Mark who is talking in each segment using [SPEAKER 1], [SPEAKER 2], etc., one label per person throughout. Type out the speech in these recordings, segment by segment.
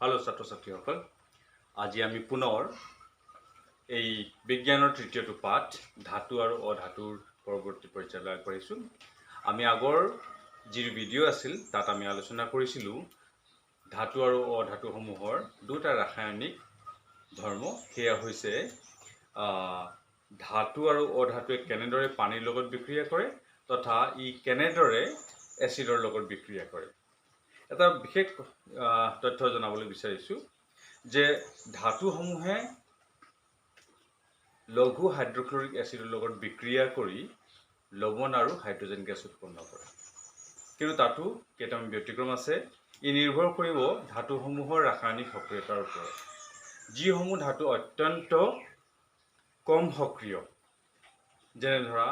[SPEAKER 1] Hello छात्र छात्रीসকল আজি আমি পুনৰ এই বিজ্ঞানৰ তৃতীয়টো পাঠ ধাতু আৰু অধাতুৰ পৰৱৰ্তী পৰ্যায়লৈ আগবাঢ়িছোঁ। আমি আগৰ যি ভিডিঅ' আছিল তাত আমি আলোচনা কৰিছিলোঁ ধাতু আৰু অধাতুসমূহৰ দুটা ৰাসায়নিক ধৰ্ম। সেয়া হৈছে ধাতু আৰু অধাতুৱে কেনেদৰে পানীৰ লগত বিক্ৰিয়া কৰে তথা ই কেনেদৰে এচিডৰ লগত বিক্ৰিয়া কৰে। এটা বিশেষ তথ্য জনাবলৈ বিচাৰিছোঁ যে ধাতুসমূহে লঘু হাইড্ৰক্লৰিক এচিডৰ লগত বিক্ৰিয়া কৰি লৱণ আৰু হাইড্ৰজেন গেছ উৎপন্ন কৰে। কিন্তু তাতো কেইটামান ব্যতিক্ৰম আছে। ই নিৰ্ভৰ কৰিব ধাতুসমূহৰ ৰাসায়নিক সক্ৰিয়তাৰ ওপৰত। যিসমূহ ধাতু অত্যন্ত কম সক্ৰিয়, যেনে ধৰা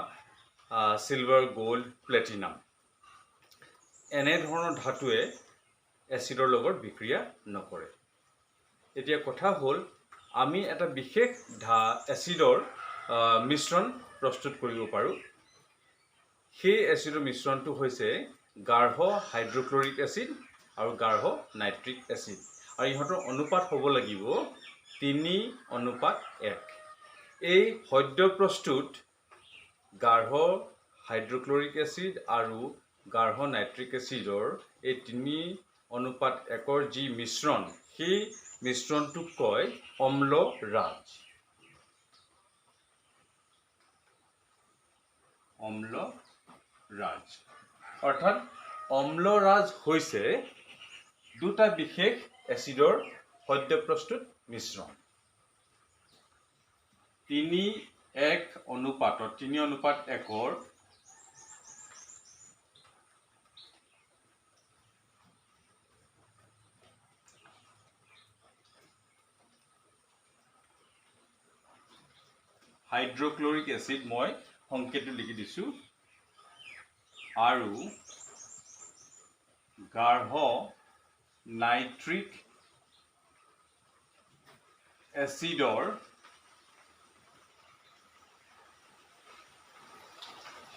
[SPEAKER 1] চিলভাৰ, গোল্ড, প্লেটিনাম, এনেধৰণৰ ধাতুৱে এচিডৰ লগত বিক্ৰিয়া নকৰে। এতিয়া কথা হ'ল আমি এটা বিশেষ এচিডৰ মিশ্ৰণ প্ৰস্তুত কৰিব পাৰোঁ। সেই এচিডৰ মিশ্ৰণটো হৈছে গাঢ় হাইড্ৰক্লৰিক এচিড আৰু গাঢ় নাইট্ৰিক এচিড, আৰু ইহঁতৰ অনুপাত হ'ব লাগিব 3:1। এই সদ্য প্ৰস্তুত গাঢ় হাইড্ৰক্লৰিক এচিড আৰু গাঢ় নাইট্ৰিক এচিডৰ এই 3:1 যি মিশ্ৰণ, সেই মিশ্ৰণটোক কয় অম্লৰাজ। অম্লৰাজ অৰ্থাৎ অম্লৰাজ হৈছে দুটা বিশেষ এচিডৰ সদ্য প্ৰস্তুত মিশ্ৰণ। 3:1 হাইড্ৰক্লৰিক এচিড, মই সংকেতটো লিখি দিছোঁ, আৰু গাঢ় নাইট্ৰিক এচিডৰ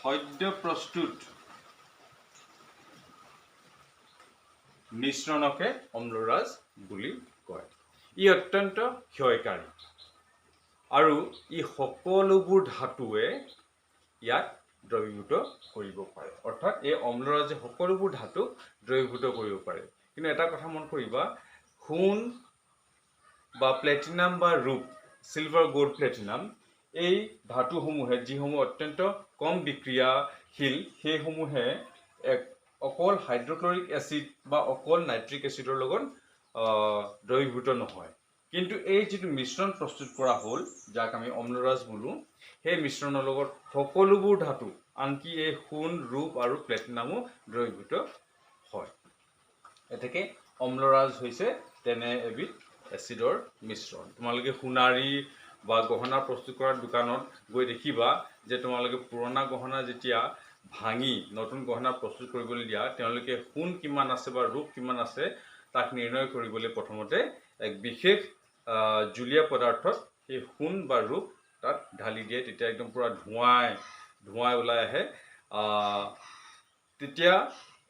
[SPEAKER 1] সদ্য প্ৰস্তুত মিশ্ৰণকে অম্লৰাজ বুলি কয়। ই অত্যন্ত ক্ষয়কাৰী আৰু ই সকলোবোৰ ধাতুৱে ইয়াক দ্ৰৱীভূত কৰিব পাৰে। অৰ্থাৎ এই অম্লৰাজে সকলোবোৰ ধাতুক দ্ৰৱীভূত কৰিব পাৰে। কিন্তু এটা কথা মন কৰিবা, সোণ বা প্লেটিনাম বা ৰূপ, চিলভাৰ, গোল্ড, প্লেটিনাম, এই ধাতুসমূহে যিসমূহ অত্যন্ত কম বিক্ৰিয়াশীল, সেইসমূহে অকল হাইড্ৰক্লৰিক এচিড বা অকল নাইট্ৰিক এচিডৰ লগত দ্ৰৱীভূত নহয়। কিন্তু এই যিটো মিশ্ৰণ প্ৰস্তুত কৰা হ'ল, যাক আমি অম্লৰাজ বোলো, সেই মিশ্ৰণৰ লগত সকলোবোৰ ধাতু, আনকি এই সোণ, ৰূপ আৰু প্লেটিনামো দ্ৰৱীভূত হয়। এতেকে অম্লৰাজ হৈছে তেনে এবিধ এচিডৰ মিশ্ৰণ। তোমালোকে সোণাৰী বা গহনা প্ৰস্তুত কৰা দোকানত গৈ দেখিবা যে তোমালোকে পুৰণা গহনা যেতিয়া ভাঙি নতুন গহনা প্ৰস্তুত কৰিবলৈ দিয়া, তেওঁলোকে সোণ কিমান আছে বা ৰূপ কিমান আছে তাক নিৰ্ণয় কৰিবলৈ প্ৰথমতে এক বিশেষ জুলীয়া পদাৰ্থত সেই সোণ বা ৰূপ তাত ঢালি দিয়ে। তেতিয়া একদম পুৰা ধোঁৱাই ওলাই আহে। তেতিয়া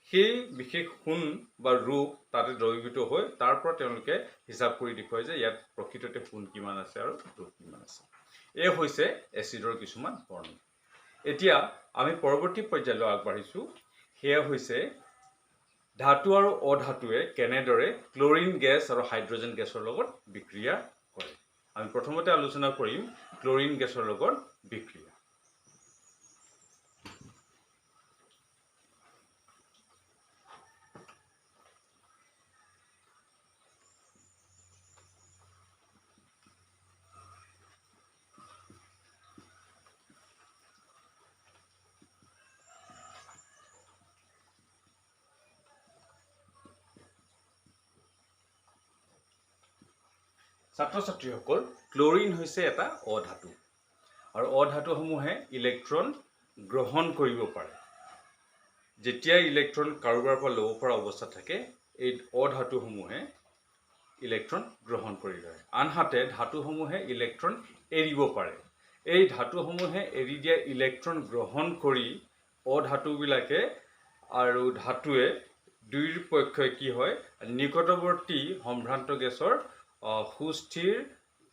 [SPEAKER 1] সেই বিশেষ সোণ বা ৰূপ তাতে দ্ৰৱীভূত হৈ তাৰ পৰা তেওঁলোকে হিচাপ কৰি দেখুৱায় যে ইয়াত প্ৰকৃততে সোণ কিমান আছে আৰু ৰূপ কিমান আছে। এই হৈছে এচিডৰ কিছুমান বৰ্ণ। এতিয়া আমি পৰৱৰ্তী পৰ্যায়লৈ আগবাঢ়িছোঁ। সেয়া হৈছে ধাতু আৰু অধাতুৱে কেনেদৰে ক্লৰিন গেছ আৰু হাইড্ৰজেন গেছৰ লগত বিক্ৰিয়া কৰে। আমি প্ৰথমতে আলোচনা কৰিম ক্লৰিন গেছৰ লগত বিক্ৰিয়া। ছাত্ৰ ছাত্ৰীসকল, ক্লৰিন হৈছে এটা অধাতু, আৰু অধাতুসমূহে ইলেক্ট্ৰন গ্ৰহণ কৰিব পাৰে। যেতিয়া ইলেক্ট্ৰন কাৰোবাৰ পৰা ল'ব পৰা অৱস্থাত থাকে, এই অধাতুসমূহে ইলেক্ট্ৰন গ্ৰহণ কৰি লয়। আনহাতে ধাতুসমূহে ইলেক্ট্ৰন এৰিব পাৰে। এই ধাতুসমূহে এৰি দিয়া ইলেক্ট্ৰন গ্ৰহণ কৰি অধাতুবিলাকে আৰু ধাতুৱে দুইৰ পক্ষই কি হয় নিকটৱৰ্তী সম্ভ্ৰান্ত গেছৰ সুস্থিৰ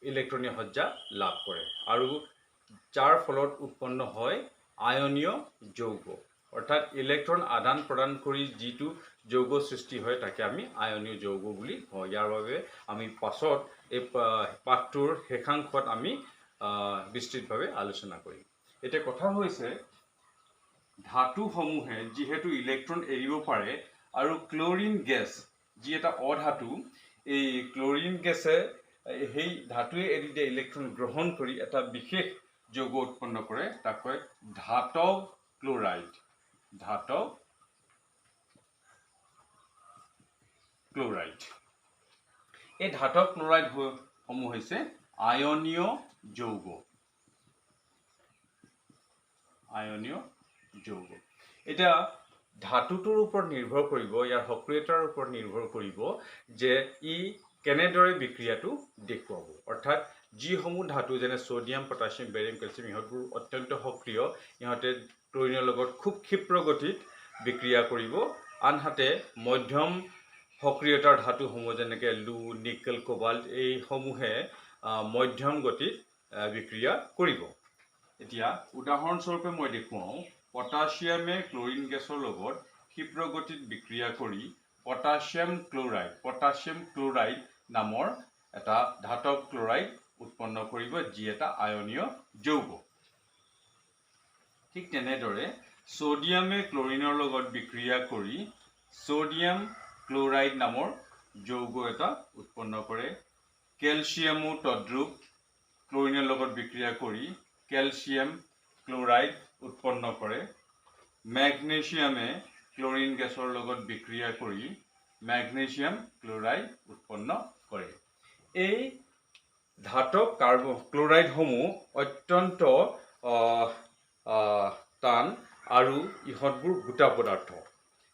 [SPEAKER 1] ইলেক্ট্ৰনীয় সজ্জা লাভ কৰে আৰু যাৰ ফলত উৎপন্ন হয় আয়নীয় যৌগ অৰ্থাৎ ইলেক্ট্ৰন আদান প্ৰদান কৰি যিটো যৌগ সৃষ্টি হয় তাকে আমি আয়নীয় যৌগ বুলি কওঁ। ইয়াৰ বাবে আমি পাছত এই পাঠটোৰ শেষাংশত আমি বিস্তৃতভাৱে আলোচনা কৰিম। এতিয়া কথা হৈছে ধাতুসমূহে যিহেতু ইলেক্ট্ৰন এৰিব পাৰে আৰু ক্লোৰিন গেছ যি এটা অধাতু এই ক্লোৰিন গেছে সেই ধাতুৱে এৰি দিয়া ইলেক্ট্ৰন গ্ৰহণ কৰি এটা বিশেষ যৌগ উৎপন্ন কৰে তাক কয় ধাতৱ ক্লোৰাইড। ধাতৱ ক্লোৰাইড এই ধাতৱ ক্লোৰাইড সমূহ হৈছে আয়নীয় যৌগ। আয়নীয় যৌগ এতিয়া ধাতুটোৰ ওপৰত নিৰ্ভৰ কৰিব ইয়াৰ সক্ৰিয়তাৰ ওপৰত নিৰ্ভৰ কৰিব যে ই কেনেদৰে বিক্ৰিয়াটো দেখুৱাব। অৰ্থাৎ যিসমূহ ধাতু যেনে সোডিয়াম পটাছিয়াম বেৰিয়াম কেলছিয়াম ইহঁতবোৰ অত্যন্ত সক্ৰিয় ইহঁতে ক্লোৰিনৰ লগত খুব ক্ষিপ্ৰ গতিত বিক্ৰিয়া কৰিব আনহাতে মধ্যম সক্ৰিয়তাৰ ধাতুসমূহ যেনেকৈ লু নিকেল কোবাল্ট এইসমূহে মধ্যম গতিত বিক্ৰিয়া কৰিব। এতিয়া উদাহৰণস্বৰূপে মই দেখুৱাওঁ পটাছিয়ামে ক্লোৰিন গেছৰ লগত ক্ষিপ্ৰ গতিত বিক্ৰিয়া কৰি পটাছিয়াম ক্লোৰাইড নামৰ এটা ধাতৱ ক্লোৰাইড উৎপন্ন কৰিব যি এটা আয়নীয় যৌগ। ঠিক তেনেদৰে সোডিয়ামে ক্লোৰিনৰ লগত বিক্ৰিয়া কৰি সোডিয়াম ক্লোৰাইড নামৰ যৌগ এটা উৎপন্ন কৰে। কেলছিয়ামো তদ্ৰুপ ক্লোৰিনৰ লগত বিক্ৰিয়া কৰি কেলছিয়াম ক্লোৰাইড উৎপন্ন কৰে। মেগনেছিয়ামে ক্লোৰিন গেছৰ লগত বিক্ৰিয়া কৰি মেগনেছিয়াম ক্লোৰাইড উৎপন্ন কৰে। এই ধাতৱ ক্লোৰাইডসমূহ অত্যন্ত টান আৰু ইহঁতবোৰ গোটা পদাৰ্থ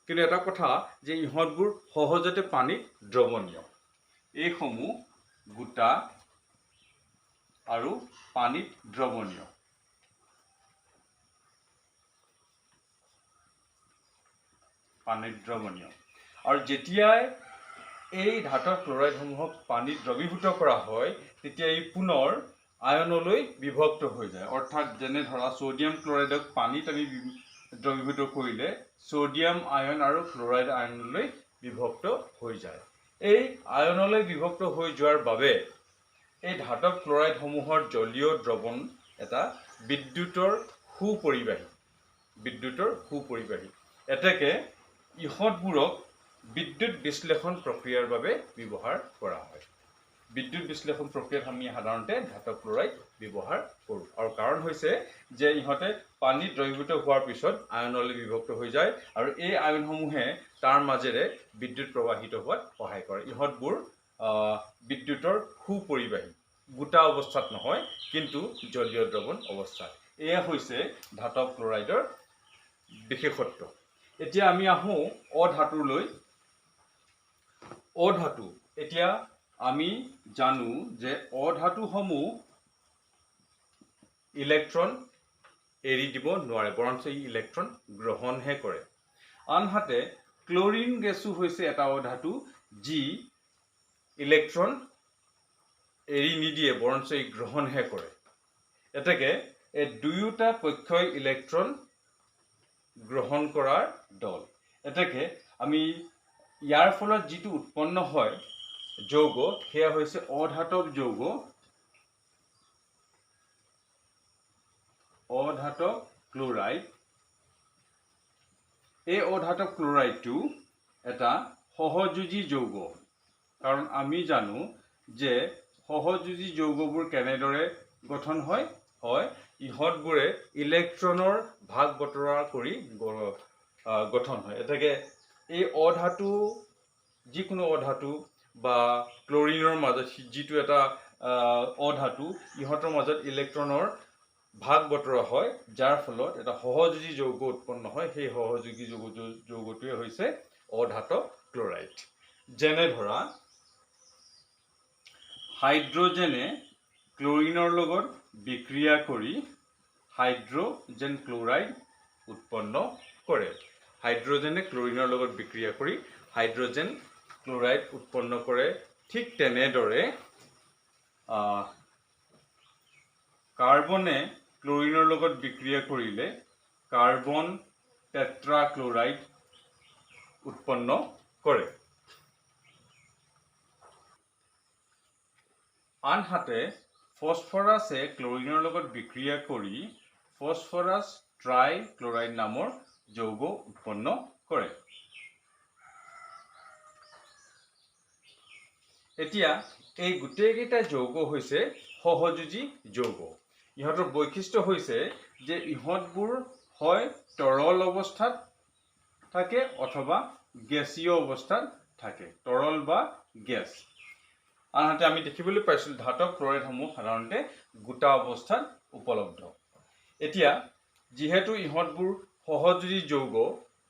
[SPEAKER 1] কিন্তু এটা কথা যে ইহঁতবোৰ সহজতে পানীত দ্ৰৱণীয়। এইসমূহ গোটা আৰু পানীত দ্ৰৱণীয়। আৰু যেতিয়াই এই ধাতৱ ক্লোৰাইডসমূহক পানীত দ্ৰৱীভূত কৰা হয় তেতিয়া ই পুনৰ আয়নলৈ বিভক্ত হৈ যায়। অৰ্থাৎ যেনে ধৰা সোডিয়াম ক্লোৰাইডক পানীত আমি দ্ৰৱীভূত কৰিলে সোডিয়াম আয়ন আৰু ক্লোৰাইড আয়নলৈ বিভক্ত হৈ যায়। এই আয়নলৈ বিভক্ত হৈ যোৱাৰ বাবে এই ধাতৱ ক্লোৰাইডসমূহৰ জলীয় দ্ৰৱণ এটা বিদ্যুতৰ সুপৰিবাহী। এতেকে ইহঁতবোৰক বিদ্যুৎ বিশ্লেষণ প্ৰক্ৰিয়াৰ বাবে ব্যৱহাৰ কৰা হয়। বিদ্যুৎ বিশ্লেষণ প্ৰক্ৰিয়াত আমি সাধাৰণতে ধাতৱ ক্লোৰাইড ব্যৱহাৰ কৰোঁ আৰু কাৰণ হৈছে যে ইহঁতে পানীত দ্ৰৱীভূত হোৱাৰ পিছত আয়নলৈ বিভক্ত হৈ যায় আৰু এই আয়নসমূহে তাৰ মাজেৰে বিদ্যুৎ প্ৰবাহিত হোৱাত সহায় কৰে। ইহঁতবোৰ বিদ্যুতৰ সুপৰিবাহী গোটা অৱস্থাত নহয় কিন্তু জলীয় দ্ৰৱণ অৱস্থাত। এয়া হৈছে ধাতৱ ক্লোৰাইডৰ বিশেষত্ব। এতিয়া আমি আহোঁ অধাতুলৈ। অধাতু এতিয়া আমি জানো যে অধাতুসমূহ ইলেক্ট্ৰন এৰি দিব নোৱাৰে বৰঞ্চ ই ইলেক্ট্ৰন গ্ৰহণহে কৰে। আনহাতে ক্লোৰিন গেছো হৈছে এটা অধাতু যি ইলেক্ট্ৰন এৰি নিদিয়ে বৰঞ্চ ই গ্ৰহণহে কৰে। এতেকে এই দুয়োটা পক্ষই ইলেক্ট্ৰন গ্ৰহণ কৰাৰ দল। এতেকে আমি ইয়াৰ ফলত যিটো উৎপন্ন হয় যৌগ সেয়া হৈছে অধাতৱ যৌগ। অধাতৱ ক্লোৰাইড। এই অধাতৱ ক্লোৰাইডটো এটা সহযোজী যৌগ কাৰণ আমি জানো যে সহযোজী যৌগবোৰ কেনেদৰে গঠন হয় ইহঁতবোৰে ইলেক্ট্ৰনৰ ভাগ বতৰা কৰি গঠন হয়। এতেকে এই অধাতু যিকোনো অধাতু বা ক্লোৰিনৰ মাজত যিটো এটা অধাতু ইহঁতৰ মাজত ইলেক্ট্ৰনৰ ভাগ বতৰা হয় যাৰ ফলত এটা সহযোজী যৌগ উৎপন্ন হয়। সেই সহযোগী যৌগটোৱে হৈছে অধাতৱ ক্লোৰাইড। যেনে ধৰা হাইড্ৰজেনে ক্লোৰিনৰ লগত বিক্ৰিয়া কৰি হাইড্ৰজেন ক্লোৰাইড উৎপন্ন কৰে হাইড্ৰজেনে ক্লোৰিনৰ লগত বিক্ৰিয়া কৰি হাইড্ৰজেন ক্লোৰাইড উৎপন্ন কৰে। ঠিক তেনেদৰে কাৰ্বনে ক্লোৰিনৰ লগত বিক্ৰিয়া কৰিলে কাৰ্বন টেট্ৰা ক্লোৰাইড উৎপন্ন কৰে। আনহাতে ফসফৰাছে ক্লোৰিনৰ লগত বিক্ৰিয়া কৰি ফসফৰাছ ট্ৰাই ক্লোৰাইড নামৰ যৌগ উৎপন্ন কৰে। এতিয়া এই গোটেইকেইটা যৌগ হৈছে সহযোজী যৌগ। ইহঁতৰ বৈশিষ্ট্য হৈছে যে ইহঁতবোৰ হয় তৰল অৱস্থাত থাকে অথবা গেছীয় অৱস্থাত থাকে, তৰল বা গেছ। আনহাতে আমি দেখিবলৈ পাইছোঁ ধাতব ক্লোৰাইডসমূহ সাধাৰণতে গোটা অৱস্থাত উপলব্ধ। এতিয়া যিহেতু ইহঁতবোৰ সহযোজী যৌগ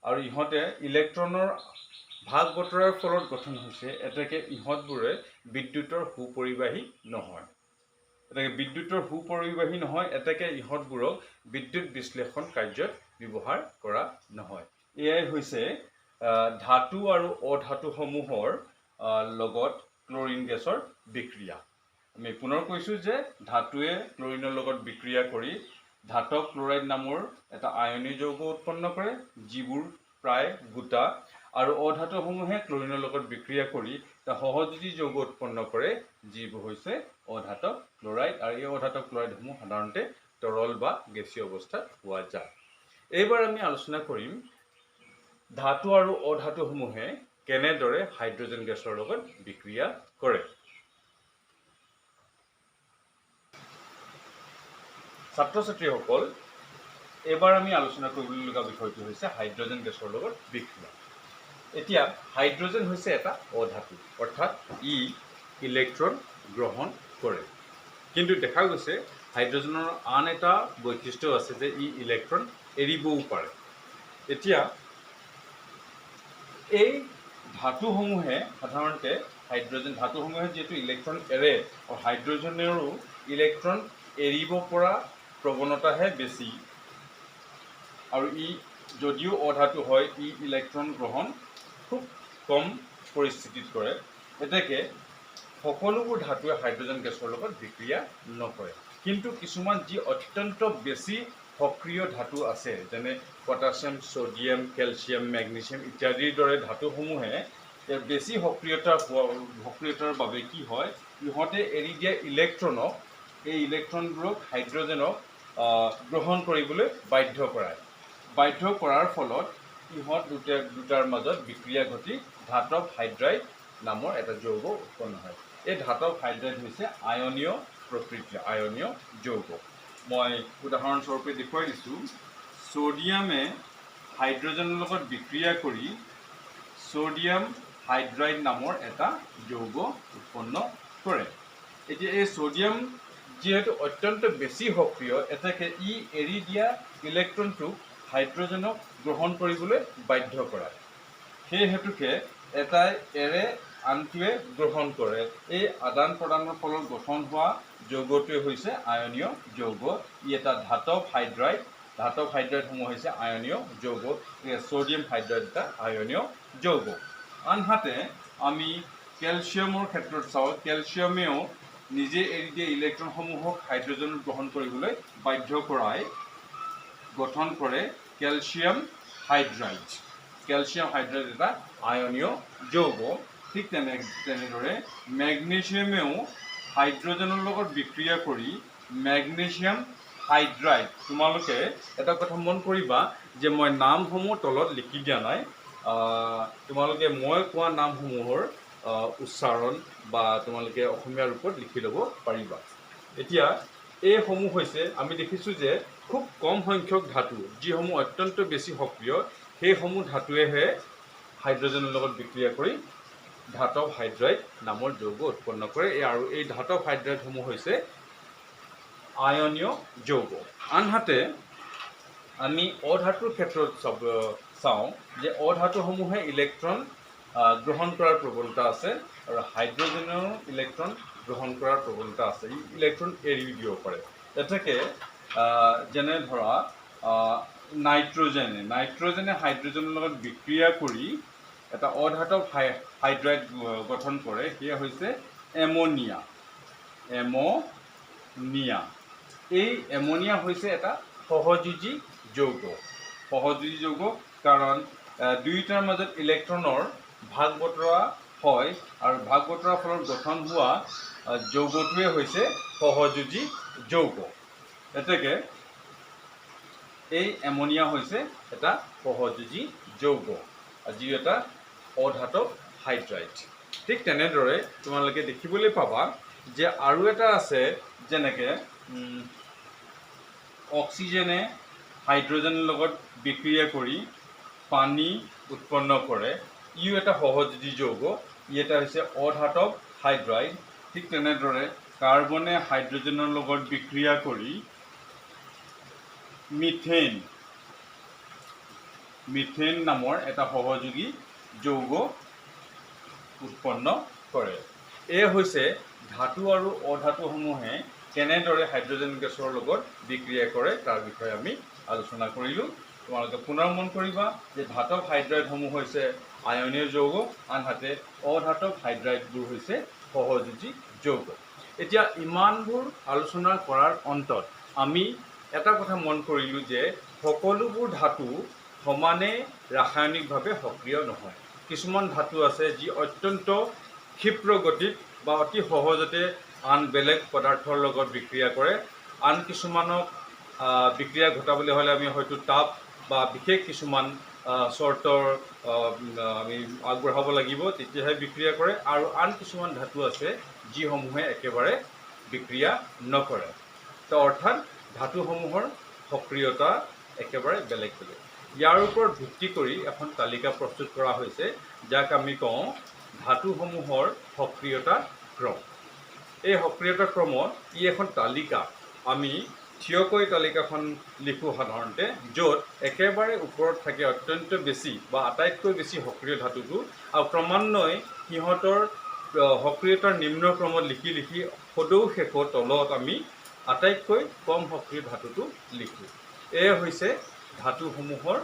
[SPEAKER 1] আৰু ইহঁতে ইলেক্ট্ৰনৰ ভাগ বতৰাৰ ফলত গঠন হৈছে, এতেকে ইহঁতবোৰে বিদ্যুতৰ সুপৰিবাহী নহয়। এতেকে ইহঁতবোৰক বিদ্যুৎ বিশ্লেষণ কাৰ্যত ব্যৱহাৰ কৰা নহয়। এয়াই হৈছে ধাতু আৰু অধাতুসমূহৰ লগত ক্লোৰিন গেছৰ বিক্ৰিয়া। আমি পুনৰ কৈছোঁ যে ধাতুৱে ক্লোৰিনৰ লগত বিক্ৰিয়া কৰি ধাতব ক্লোৰাইড নামৰ এটা আয়নীয় যৌগ উৎপন্ন কৰে, যিবোৰ প্ৰায় গোটা, আৰু অধাতুসমূহে ক্লোৰিনৰ লগত বিক্ৰিয়া কৰি এটা সহযোজী যৌগ উৎপন্ন কৰে, যিবোৰ হৈছে অধাতব ক্লোৰাইড, আৰু এই অধাতব ক্লোৰাইডসমূহ সাধাৰণতে তৰল বা গেছীয় অৱস্থাত পোৱা যায়। এইবাৰ আমি আলোচনা কৰিম ধাতু আৰু অধাতুসমূহে কেনেদৰে হাইড্ৰজেন গেছৰ লগত বিক্ৰিয়া কৰে। ছাত্ৰ ছাত্ৰীসকল, এবাৰ আমি আলোচনা কৰিবলগীয়া বিষয়টো হৈছে হাইড্ৰজেন গেছৰ লগত বিক্ৰিয়া। এতিয়া হাইড্ৰজেন হৈছে এটা অধাতু, অৰ্থাৎ ই ইলেক্ট্ৰন গ্ৰহণ কৰে। কিন্তু দেখা গৈছে হাইড্ৰজেনৰ আন এটা বৈশিষ্ট্য আছে যে ই ইলেক্ট্ৰন এৰিবও পাৰে। এতিয়া এই ধাতুসমূহে সাধাৰণতে ধাতুসমূহে যিহেতু ইলেক্ট্ৰন এৰে, আৰু হাইড্ৰজেনেৰো ইলেক্ট্ৰন এৰিব পৰা প্ৰৱণতাহে বেছি, আৰু ই যদিও অধাতু হয় ই ইলেক্ট্ৰন গ্ৰহণ খুব কম পৰিস্থিতিত কৰে। এতেকে সকলোবোৰ ধাতুৱে হাইড্ৰজেন গেছৰ লগত বিক্ৰিয়া নকৰে। কিন্তু কিছুমান যি অত্যন্ত বেছি সক্ৰিয় ধাতু আছে, যেনে পটাছিয়াম, ছডিয়াম, কেলছিয়াম, মেগনেছিয়াম ইত্যাদিৰ দৰে ধাতুসমূহে বেছি সক্ৰিয়তাৰ বাবে কি হয়, ইহঁতে এৰি দিয়া ইলেক্ট্ৰনক, এই ইলেক্ট্ৰনবোৰক হাইড্ৰজেনক গ্ৰহণ কৰিবলৈ বাধ্য কৰায়। বাধ্য কৰাৰ ফলত ইহঁত দুটাৰ মাজত বিক্ৰিয়া ঘটি ধাতব হাইড্ৰাইড নামৰ এটা যৌগ উৎপন্ন হয়। এই ধাতব হাইড্ৰাইড হৈছে আয়নীয় প্ৰকৃতিৰ আয়নীয় যৌগ। মই উদাহৰণস্বৰূপে দেখুৱাই দিছোঁ। ছডিয়ামে হাইড্ৰজেনৰ লগত বিক্ৰিয়া কৰি ছডিয়াম হাইড্ৰাইড নামৰ এটা যৌগ উৎপন্ন কৰে। এতিয়া এই ছডিয়াম যিহেতু অত্যন্ত বেছি সক্ৰিয়, এতেকে ই এৰি দিয়া ইলেক্ট্ৰনটোক হাইড্ৰজেনক গ্ৰহণ কৰিবলৈ বাধ্য কৰায়। সেই হেতুকে এটাই এৰে, আনটোৱে গ্ৰহণ কৰে। এই আদান প্ৰদানৰ ফলত গঠন হোৱা যৌগটোৱে হৈছে আয়নীয় যৌগ। ই এটা ধাতব হাইড্ৰাইড। ধাতব হাইড্ৰাইডসমূহ হৈছে আয়নীয় যৌগ। ছডিয়াম হাইড্ৰাইড এটা আয়নীয় যৌগ। আনহাতে আমি কেলছিয়ামৰ ক্ষেত্ৰত চাওঁ, কেলছিয়ামেও নিজে এৰি দিয়া ইলেক্ট্ৰনসমূহক হাইড্ৰজেনত গ্ৰহণ কৰিবলৈ বাধ্য কৰাই গঠন কৰে কেলছিয়াম হাইড্ৰাইড। কেলছিয়াম হাইড্ৰাইড এটা আয়নীয় যৌগ। ঠিক তেনেদৰে মেগনেছিয়ামেও হাইড্ৰজেনৰ লগত বিক্ৰিয়া কৰি মেগনেছিয়াম হাইড্ৰাইড, তোমালোকে এটা কথা মন কৰিবা যে মই নামসমূহ তলত লিখি দিয়া নাই, তোমালোকে মই কোৱা নামসমূহৰ উচ্চাৰণ বা তোমালোকে অসমীয়া ৰূপত লিখি ল'ব পাৰিবা। এতিয়া এইসমূহ হৈছে, আমি দেখিছোঁ যে খুব কম সংখ্যক ধাতু যিসমূহ অত্যন্ত বেছি সক্ৰিয়, সেইসমূহ ধাতুৱেহে হাইড্ৰজেনৰ লগত বিক্ৰিয়া কৰি ধাতব হাইড্ৰাইড নামৰ যৌগ উৎপন্ন কৰে, আৰু এই ধাতব হাইড্ৰাইডসমূহ হৈছে আয়নীয় যৌগ। আনহাতে আমি অধাতুৰ ক্ষেত্ৰত চাওঁ যে অধাতুসমূহে ইলেক্ট্ৰন গ্ৰহণ কৰাৰ প্ৰৱণতা আছে, আৰু হাইড্ৰজেনেও ইলেক্ট্ৰন গ্ৰহণ কৰাৰ প্ৰৱণতা আছে। ই ইলেক্ট্ৰন এৰি দিব পাৰে। এতেকে যেনে ধৰা নাইট্ৰজেনে হাইড্ৰজেনৰ লগত বিক্ৰিয়া কৰি এটা অধাতব হাইড্ৰাইড গঠন কৰে, সেয়া হৈছে এমনিয়া। এমনিয়া, এই এমনিয়া হৈছে এটা সহযোজী যৌগ। সহযোজী যৌগ কাৰণ দুয়োটাৰ মাজত ইলেক্ট্ৰনৰ ভাগ বতৰা হয়, আৰু ভাগ বতৰাৰ ফলত গঠন হোৱা যৌগটোৱে হৈছে সহযোজী যৌগ। এতেকে এই এমনিয়া হৈছে এটা সহযোজী যৌগ, যি এটা অধাতব হাইড্ৰাইড। ঠিক তেনেদৰে তোমালোকে দেখিবলৈ পাবা যে আৰু এটা আছে, যেনেকৈ অক্সিজেনে হাইড্ৰজেনৰ লগত বিক্ৰিয়া কৰি পানী উৎপন্ন কৰে, ইও এটা সহযোজী যৌগ, ই এটা হৈছে অধাতব হাইড্ৰাইড। ঠিক তেনেদৰে কাৰ্বনে হাইড্ৰজেনৰ লগত বিক্ৰিয়া কৰি মিথেন নামৰ এটা সহযোগী যৌগ উৎপন্ন কৰে। এয়া হৈছে ধাতু আৰু অধাতুসমূহে কেনেদৰে হাইড্ৰজেন গেছৰ লগত বিক্ৰিয়া কৰে তাৰ বিষয়ে আমি আলোচনা কৰিলোঁ। তোমালোকে পুনৰ মন কৰিবা যে ধাতব হাইড্ৰাইডসমূহ হৈছে আয়নীয় যৌগ, আনহাতে অধাতব হাইড্ৰাইডবোৰ হৈছে সহযোজী যৌগ। এতিয়া ইমানবোৰ আলোচনা কৰাৰ অন্তত আমি এটা কথা মন কৰিলোঁ যে সকলোবোৰ ধাতু সমানে ৰাসায়নিকভাৱে সক্ৰিয় নহয়। কিছুমান ধাতু আছে যি অত্যন্ত ক্ষিপ্ৰ গতিত বা অতি সহজতে আন বেলেগ পদাৰ্থৰ লগত বিক্ৰিয়া কৰে। আন কিছুমানক বিক্ৰিয়া ঘটাবলৈ হ'লে আমি হয়তো তাপ বা বিশেষ কিছুমান চৰ্তৰ আমি আগবঢ়াব লাগিব, তেতিয়াহে বিক্ৰিয়া কৰে। আৰু আন কিছুমান ধাতু আছে যিসমূহে একেবাৰে বিক্ৰিয়া নকৰে। তো অৰ্থাৎ ধাতুসমূহৰ সক্ৰিয়তা একেবাৰে বেলেগ বেলেগ। ইয়াৰ ওপৰত ভিত্তি কৰি এখন তালিকা প্ৰস্তুত কৰা হৈছে, যাক আমি কওঁ ধাতুসমূহৰ সক্ৰিয়তা ক্ৰম। এই সক্ৰিয়তা ক্ৰমত ই এখন তালিকা। আমি থিয়কৈ তালিকাখন লিখোঁ সাধাৰণতে, য'ত একেবাৰে ওপৰত থাকে অত্যন্ত বেছি বা আটাইতকৈ বেছি সক্ৰিয় ধাতুটো, আৰু ক্ৰমান্বয়ে সিহঁতৰ সক্ৰিয়তাৰ নিম্ন ক্ৰমত লিখি লিখি সদৌ শেষত তলত আমি আটাইতকৈ কম সক্ৰিয় ধাতুটো লিখোঁ। এয়া হৈছে ধাতুসমূহৰ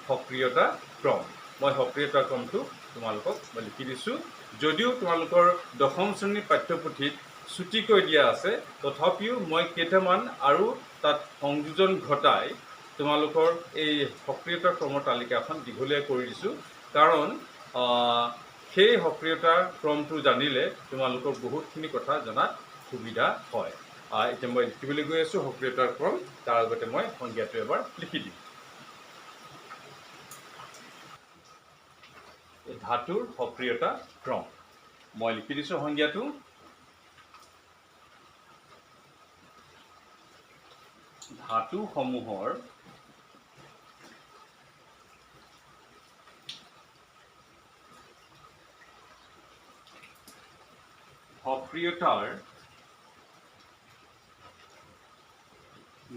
[SPEAKER 1] সক্ৰিয়তা ক্ৰম। মই সক্ৰিয়তা ক্ৰমটো তোমালোকক মই লিখি দিছোঁ। যদিও তোমালোকৰ দশম শ্ৰেণীৰ পাঠ্যপুথিত চুটিকৈ দিয়া আছে, তথাপিও মই কেইটামান আৰু তাত সংযোজন ঘটাই তোমালোকৰ এই সক্ৰিয়তা ক্ৰমৰ তালিকাখন দীঘলীয়া কৰি দিছোঁ। কাৰণ সেই সক্ৰিয়তাৰ ক্ৰমটো জানিলে তোমালোকৰ বহুতখিনি কথা জনাত সুবিধা হয়। এতিয়া মই লিখিবলৈ গৈ আছোঁ সক্ৰিয়তাৰ ক্ৰম। তাৰ আগতে মই সংজ্ঞাটো এবাৰ লিখি দিম। ধাতুৰ সক্ৰিয়তা ক্ৰম মই লিখি দিছোঁ সংজ্ঞাটো। ধাতুসমূহৰ সক্ৰিয়তাৰ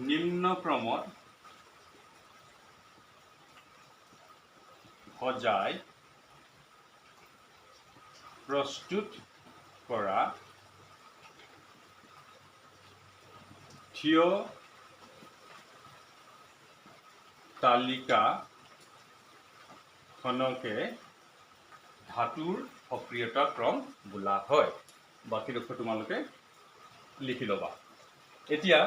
[SPEAKER 1] নিম্ন ক্ৰমত সজাই প্ৰস্তুত কৰা থিয় তালিকাখনকে ধাতুৰ সক্ৰিয়তা ক্ৰম বোলা হয়। বাকীডোখৰ তোমালোকে লিখি ল'বা। এতিয়া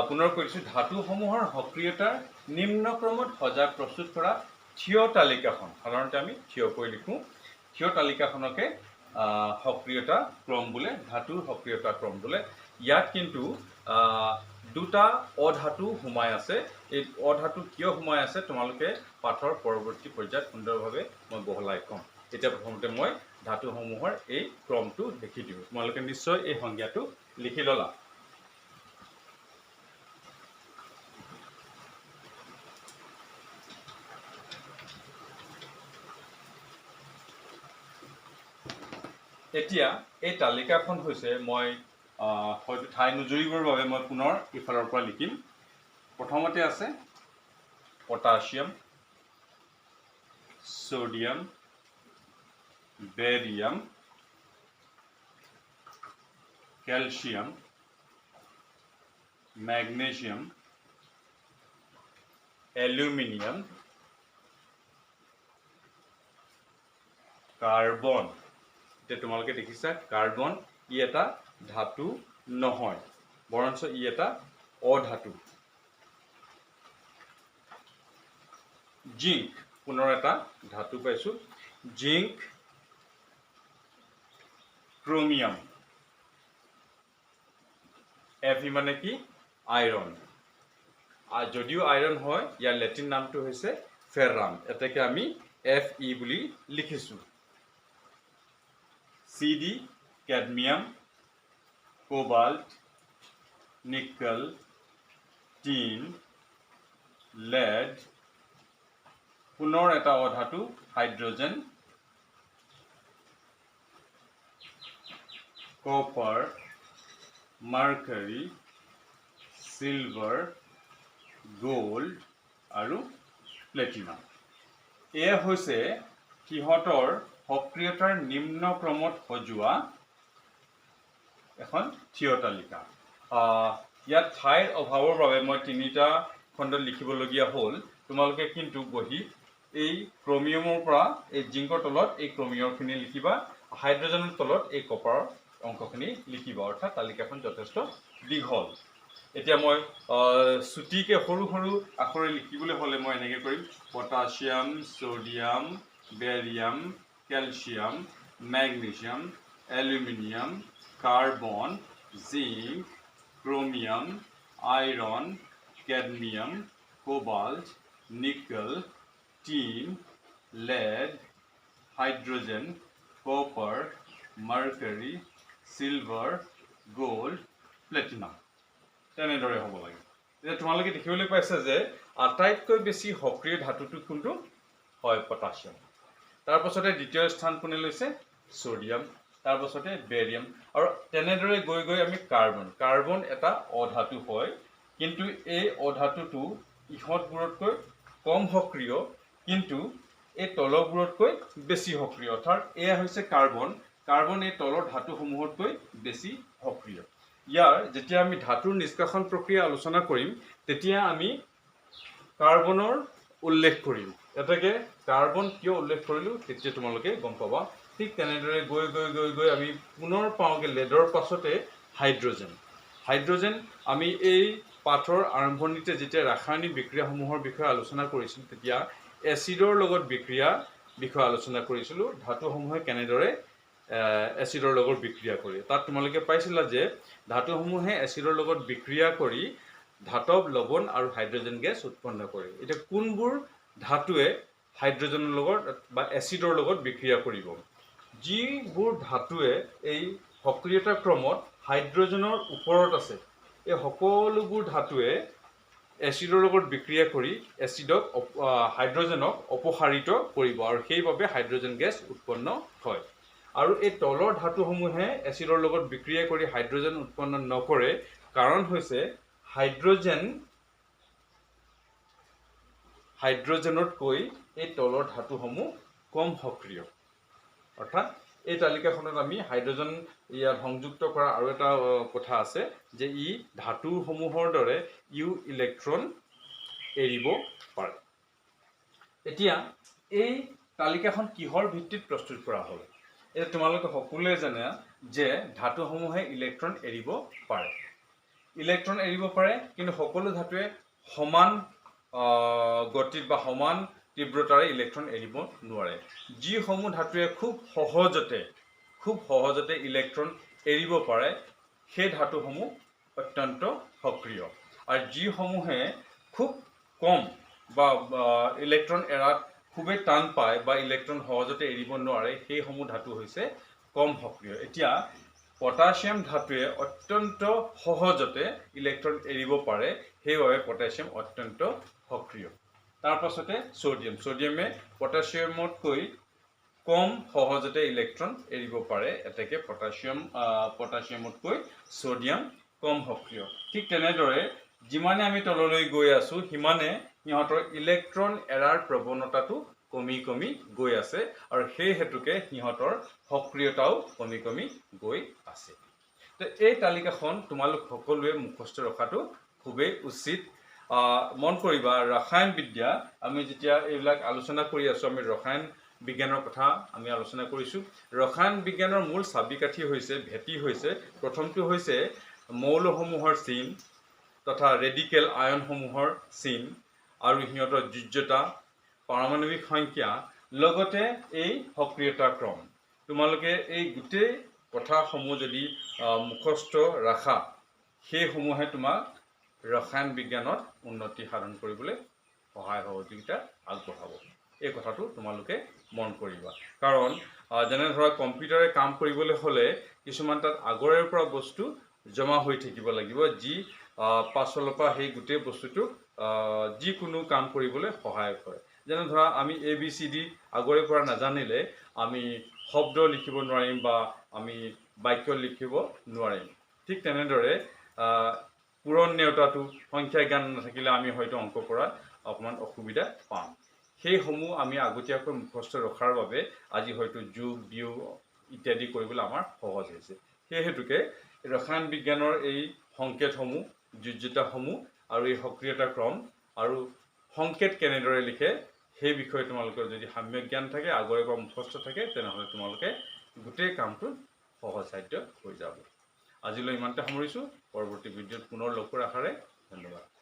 [SPEAKER 1] পুনৰ কৈছোঁ, ধাতুসমূহৰ সক্ৰিয়তাৰ নিম্ন ক্ৰমত সজাই প্ৰস্তুত কৰা থিয় তালিকাখন, সাধাৰণতে আমি থিয়কৈ লিখোঁ, থিয় তালিকাখনকে সক্ৰিয়তা ক্ৰম বোলে, ধাতুৰ সক্ৰিয়তা ক্ৰম বোলে। ইয়াত কিন্তু দুটা অধাতু সোমাই আছে। এই অধাতু কিয় সোমাই আছে তোমালোকে পাঠৰ পৰৱৰ্তী পৰ্যায়ত সুন্দৰভাৱে মই বহলাই ক'ম। এতিয়া প্ৰথমতে মই ধাতুসমূহৰ এই ক্ৰমটো লিখি দিওঁ। তোমালোকে নিশ্চয় এই সংজ্ঞাটো লিখি ল'লা। এতিয়া এই তালিকাখন হৈছে, মই হয়তো ঠাই নুজুৰিবৰ বাবে মই পুনৰ ইফালৰ পৰা লিখিম। প্ৰথমতে আছে potassium, sodium, barium, calcium, magnesium, aluminium, carbon. এতিয়া তোমালোকে দেখিছা কাৰ্বন ই এটা ধাতু নহয়, বৰঞ্চ ই এটা অধাতু। জিংক, পুনৰ এটা ধাতু পাইছো, জিংক, ক্ৰমিয়াম। Fe মানে কি? আইৰণ। যদিও আইৰণ হয়, ইয়াৰ লেটিন নামটো হৈছে ফেৰাম, এটাকে আমি Fe বুলি লিখিছো। Cd, cadmium, cobalt, nickel, tin, lead, পুনৰ এটা অধাতু hydrogen, copper, mercury, silver, gold আৰু প্লেটিনাম। এয়া হৈছে সিহঁতৰ সক্ৰিয়তাৰ নিম্ন ক্ৰমত সজোৱা এখন থিয় তালিকা। ইয়াত ঠাইৰ অভাৱৰ বাবে মই 3টা খণ্ডত লিখিবলগীয়া হ'ল। তোমালোকে কিন্তু বহি এই ক্ৰমিয়ামৰ পৰা এই জিংকৰ তলত এই ক্ৰমিয়ামখিনি লিখিবা, হাইড্ৰজেনৰ তলত এই কপাৰৰ অংশখিনি লিখিবা, অৰ্থাৎ তালিকাখন যথেষ্ট দীঘল। এতিয়া মই চুটিকৈ সৰু সৰু আখৰে লিখিবলৈ হ'লে মই এনেকৈ কৰিম: potassium, sodium, barium, calcium, magnesium, aluminium, carbon, zinc, chromium, iron, cadmium, cobalt, nickel, tin, lead, hydrogen, copper, mercury, silver, gold, platinum. তেনেদৰে হ'ব লাগে। এতিয়া তোমালোকে দেখিবলৈ পাইছা যে আটাইতকৈ বেছি সক্ৰিয় ধাতুটো কোনটো? হয় পটাছিয়াম। তাৰ পাছতে দ্বিতীয় স্থান কোনে লৈছে? ছ'ডিয়াম। তাৰ পাছতে বেৰিয়াম। আৰু তেনেদৰে গৈ গৈ আমি কাৰ্বন। কাৰ্বন এটা অধাতু হয়, কিন্তু এই অধাতুটো ইহঁতবোৰতকৈ কম সক্ৰিয়, কিন্তু এই তলবোৰতকৈ বেছি সক্ৰিয়। অৰ্থাৎ এয়া হৈছে কাৰ্বন। কাৰ্বন এই তলৰ ধাতুসমূহতকৈ বেছি সক্ৰিয়। ইয়াৰ যেতিয়া আমি ধাতুৰ নিষ্কাশন প্ৰক্ৰিয়া আলোচনা কৰিম, তেতিয়া আমি কাৰ্বনৰ উল্লেখ কৰিম। এটাকে কাৰ্বন কিয় উল্লেখ কৰিলোঁ তেতিয়া তোমালোকে গম পাবা। ঠিক তেনেদৰে গৈ গৈ গৈ গৈ আমি পুনৰ পাওঁগৈ লেডৰ পাছতে হাইড্ৰজেন। হাইড্ৰজেন আমি এই পাঠৰ আৰম্ভণিতে যেতিয়া ৰাসায়নিক বিক্ৰিয়াসমূহৰ বিষয়ে আলোচনা কৰিছিলোঁ, তেতিয়া এচিডৰ লগত বিক্ৰিয়া বিষয়ে আলোচনা কৰিছিলোঁ, ধাতুসমূহে কেনেদৰে এচিডৰ লগত বিক্ৰিয়া কৰি। তাত তোমালোকে পাইছিলা যে ধাতুসমূহে এচিডৰ লগত বিক্ৰিয়া কৰি ধাতৱ, লৱণ আৰু হাইড্ৰজেন গেছ উৎপন্ন কৰে। এতিয়া কোনবোৰ ধাতুৱে হাইড্ৰজেনৰ লগত বা এচিডৰ লগত বিক্ৰিয়া কৰিব? যিবোৰ ধাতুৱে এই সক্ৰিয়তা ক্ৰমত হাইড্ৰজেনৰ ওপৰত আছে, এই সকলোবোৰ ধাতুৱে এচিডৰ লগত বিক্ৰিয়া কৰি হাইড্ৰজেনক অপসাৰিত কৰিব, আৰু সেইবাবে হাইড্ৰজেন গেছ উৎপন্ন হয়। আৰু এই তলৰ ধাতুসমূহে এচিডৰ লগত বিক্ৰিয়া কৰি হাইড্ৰজেন উৎপন্ন নকৰে, কাৰণ হৈছে হাইড্ৰজেনতকৈ এই তলৰ ধাতুসমূহ কম সক্ৰিয়। অৰ্থাৎ এই তালিকাখনত আমি হাইড্ৰজেন ইয়াত সংযুক্ত কৰা আৰু এটা কথা আছে যে ই ধাতুসমূহৰ দৰে ইলেক্ট্ৰন এৰিব পাৰে। এতিয়া এই তালিকাখন কিহৰ ভিত্তিত প্ৰস্তুত কৰা হ'ল? এতিয়া তোমালোকে সকলোৱে জানে যে ধাতুসমূহে ইলেক্ট্ৰন এৰিব পাৰে। ইলেক্ট্ৰন এৰিব পাৰে, কিন্তু সকলো ধাতুৱে সমান গতিত বা সমান তীব্ৰতাৰে ইলেক্ট্ৰন এৰিব নোৱাৰে। যিসমূহ ধাতুৱে খুব সহজতে ইলেক্ট্ৰন এৰিব পাৰে, সেই ধাতুসমূহ অত্যন্ত সক্ৰিয়। আৰু যিসমূহে খুব কম বা ইলেক্ট্ৰন এৰাত খুবেই টান পায় বা ইলেক্ট্ৰন সহজতে এৰিব নোৱাৰে, সেইসমূহ ধাতু হৈছে কম সক্ৰিয়। এতিয়া পটাছিয়াম ধাতুৱে অত্যন্ত সহজতে ইলেক্ট্ৰন এৰিব পাৰে, সেইবাবে পটাছিয়াম অত্যন্ত সক্ৰিয়। তাৰ পাছতে ছ'ডিয়ামে পটাছিয়ামতকৈ কম সহজতে ইলেক্ট্ৰন এৰিব পাৰে, এতেকে পটাছিয়ামতকৈ ছ'ডিয়াম কম সক্ৰিয়। ঠিক তেনেদৰে যিমানে আমি তললৈ গৈ আছোঁ, সিমানে সিহঁতৰ ইলেক্ট্ৰন এৰাৰ প্ৰৱণতাটো কমি কমি গৈ আছে, আৰু সেই হেতুকে সিহঁতৰ সক্ৰিয়তাও কমি কমি গৈ আছে। তো এই তালিকাখন তোমালোক সকলোৱে মুখস্থ ৰখাটো খুবেই উচিত। মন কৰিবা ৰসায়ন বিদ্যা আমি যেতিয়া এইবিলাক আলোচনা কৰি আছোঁ আমি ৰসায়ন বিজ্ঞানৰ কথা আমি আলোচনা কৰিছোঁ ৰসায়ন বিজ্ঞানৰ মূল চাবিকাঠি হৈছে ভেটি হৈছে প্ৰথমটো হৈছে মৌলসমূহৰ চিন তথা ৰেডিকেল আয়নসমূহৰ চিন আৰু সিহঁতৰ যোজ্যতা পাৰমাণৱিক সংখ্যা লগতে এই সক্ৰিয়তা ক্ৰম তোমালোকে এই গোটেই কথাসমূহ যদি মুখস্থ ৰাখা সেইসমূহে তোমাক ৰসায়ন বিজ্ঞানত উন্নতি সাধন কৰিবলৈ সহায় সহযোগিতা আগবঢ়াব এই কথাটো তোমালোকে মন কৰিবা কাৰণ যেনে ধৰা কম্পিউটাৰে কাম কৰিবলৈ হ'লে কিছুমান তাত আগৰে পৰা বস্তু জমা হৈ থাকিব লাগিব যি পাছলৰ পৰা সেই গোটেই বস্তুটো যিকোনো কাম কৰিবলৈ সহায় কৰে যেনে ধৰা আমি ABCD আগৰে পৰা নাজানিলে আমি শব্দ লিখিব নোৱাৰিম বা আমি বাক্য লিখিব নোৱাৰিম ঠিক তেনেদৰে পূৰণ নেওতাটো সংখ্যা জ্ঞান নাথাকিলে আমি হয়তো অংক কৰাত অকণমান অসুবিধা পাম সেইসমূহ আমি আগতীয়াকৈ মুখস্থ ৰখাৰ বাবে আজি হয়তো যোগ বিয়োগ ইত্যাদি কৰিবলৈ আমাৰ সহজ হৈছে সেই হেতুকে ৰসায়ন বিজ্ঞানৰ এই সংকেতসমূহ যোজ্যতাসমূহ আৰু এই সক্ৰিয়তা ক্ৰম আৰু সংকেত কেনেদৰে লিখে সেই বিষয়ে তোমালোকৰ যদি সাম্যক জ্ঞান থাকে আগৰে পৰা মুখস্থ থাকে তেনেহ'লে তোমালোকে গোটেই কামটো সহজসাধ্য হৈ যাব আজিলৈ ইমানতে সামৰিছোঁ পৰৱৰ্তী ভিডিঅ'ত পুনৰ লগ কৰাৰ আশাৰে ধন্যবাদ